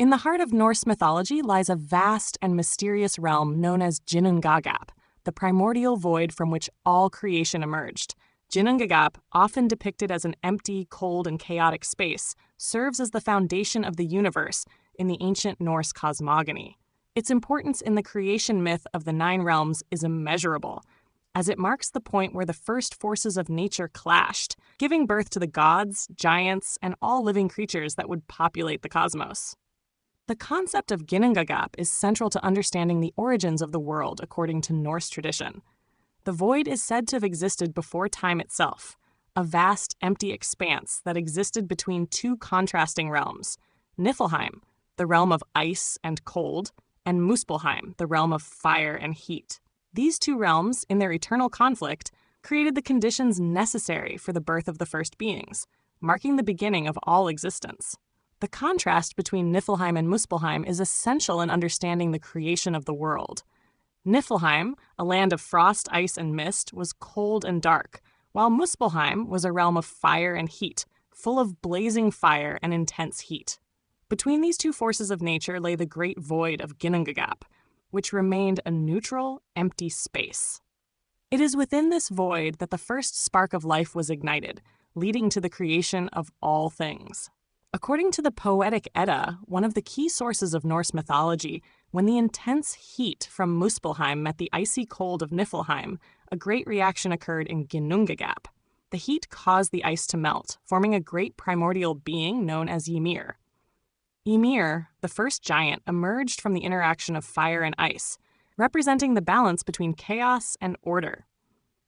In the heart of Norse mythology lies a vast and mysterious realm known as Ginnungagap, the primordial void from which all creation emerged. Ginnungagap, often depicted as an empty, cold, and chaotic space, serves as the foundation of the universe in the ancient Norse cosmogony. Its importance in the creation myth of the Nine Realms is immeasurable, as it marks the point where the first forces of nature clashed, giving birth to the gods, giants, and all living creatures that would populate the cosmos. The concept of Ginnungagap is central to understanding the origins of the world according to Norse tradition. The void is said to have existed before time itself, a vast, empty expanse that existed between two contrasting realms, Niflheim, the realm of ice and cold, and Muspelheim, the realm of fire and heat. These two realms, in their eternal conflict, created the conditions necessary for the birth of the first beings, marking the beginning of all existence. The contrast between Niflheim and Muspelheim is essential in understanding the creation of the world. Niflheim, a land of frost, ice, and mist, was cold and dark, while Muspelheim was a realm of fire and heat, full of blazing fire and intense heat. Between these two forces of nature lay the great void of Ginnungagap, which remained a neutral, empty space. It is within this void that the first spark of life was ignited, leading to the creation of all things. According to the Poetic Edda, one of the key sources of Norse mythology, when the intense heat from Muspelheim met the icy cold of Niflheim, a great reaction occurred in Ginnungagap. The heat caused the ice to melt, forming a great primordial being known as Ymir. Ymir, the first giant, emerged from the interaction of fire and ice, representing the balance between chaos and order.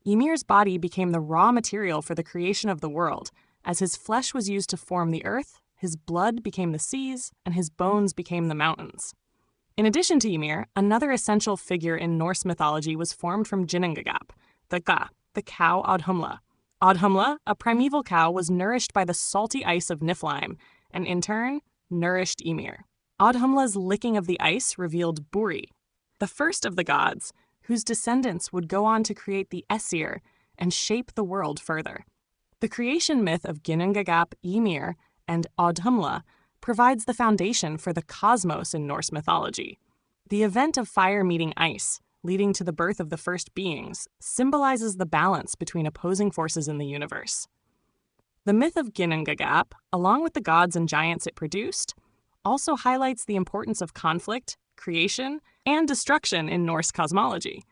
Ymir's body became the raw material for the creation of the world, as his flesh was used to form the earth, his blood became the seas, and his bones became the mountains. In addition to Ymir, another essential figure in Norse mythology was formed from Ginnungagap, the cow Audhumla. Audhumla, a primeval cow, was nourished by the salty ice of Niflheim, and in turn, nourished Ymir. Audhumla's licking of the ice revealed Buri, the first of the gods, whose descendants would go on to create the Aesir and shape the world further. The creation myth of Ginnungagap, Ymir, and Audhumla provides the foundation for the cosmos in Norse mythology. The event of fire meeting ice, leading to the birth of the first beings, symbolizes the balance between opposing forces in the universe. The myth of Ginnungagap, along with the gods and giants it produced, also highlights the importance of conflict, creation, and destruction in Norse cosmology.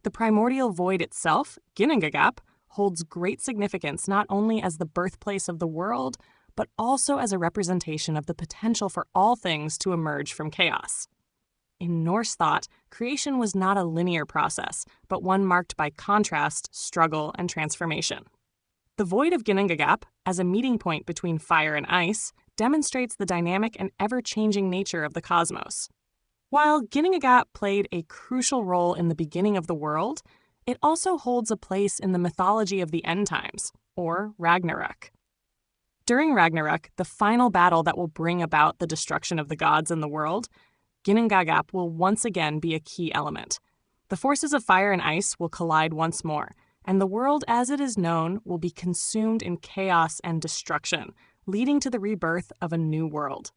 The primordial void itself, Ginnungagap, holds great significance not only as the birthplace of the world, but also as a representation of the potential for all things to emerge from chaos. In Norse thought, creation was not a linear process, but one marked by contrast, struggle, and transformation. The void of Ginnungagap, as a meeting point between fire and ice, demonstrates the dynamic and ever-changing nature of the cosmos. While Ginnungagap played a crucial role in the beginning of the world, it also holds a place in the mythology of the end times, or Ragnarok. During Ragnarok, the final battle that will bring about the destruction of the gods and the world, Ginnungagap will once again be a key element. The forces of fire and ice will collide once more, and the world as it is known will be consumed in chaos and destruction, leading to the rebirth of a new world.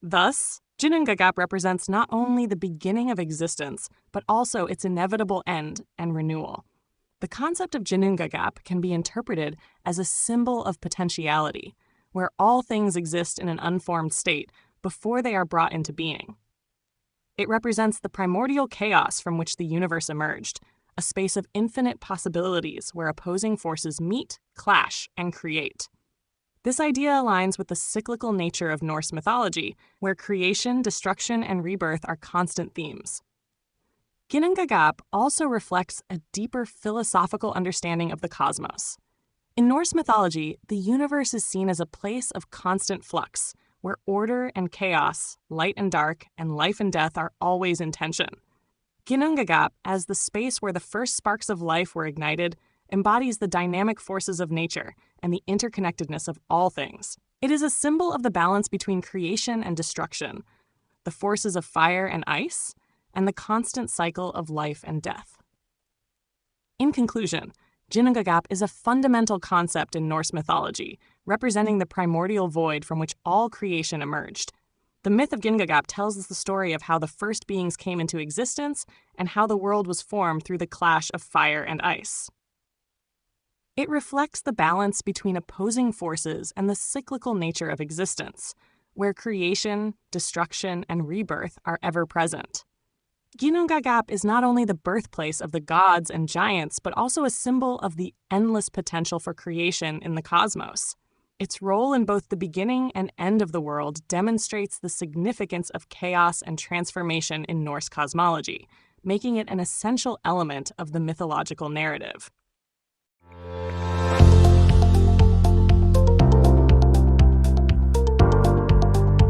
Thus, Ginnungagap represents not only the beginning of existence, but also its inevitable end and renewal. The concept of Ginnungagap can be interpreted as a symbol of potentiality, where all things exist in an unformed state before they are brought into being. It represents the primordial chaos from which the universe emerged, a space of infinite possibilities where opposing forces meet, clash, and create. This idea aligns with the cyclical nature of Norse mythology, where creation, destruction, and rebirth are constant themes. Ginnungagap also reflects a deeper philosophical understanding of the cosmos. In Norse mythology, the universe is seen as a place of constant flux, where order and chaos, light and dark, and life and death are always in tension. Ginnungagap, as the space where the first sparks of life were ignited, embodies the dynamic forces of nature and the interconnectedness of all things. It is a symbol of the balance between creation and destruction, the forces of fire and ice, and the constant cycle of life and death. In conclusion, Ginnungagap is a fundamental concept in Norse mythology, representing the primordial void from which all creation emerged. The myth of Ginnungagap tells us the story of how the first beings came into existence and how the world was formed through the clash of fire and ice. It reflects the balance between opposing forces and the cyclical nature of existence, where creation, destruction, and rebirth are ever present. Ginnungagap is not only the birthplace of the gods and giants, but also a symbol of the endless potential for creation in the cosmos. Its role in both the beginning and end of the world demonstrates the significance of chaos and transformation in Norse cosmology, making it an essential element of the mythological narrative.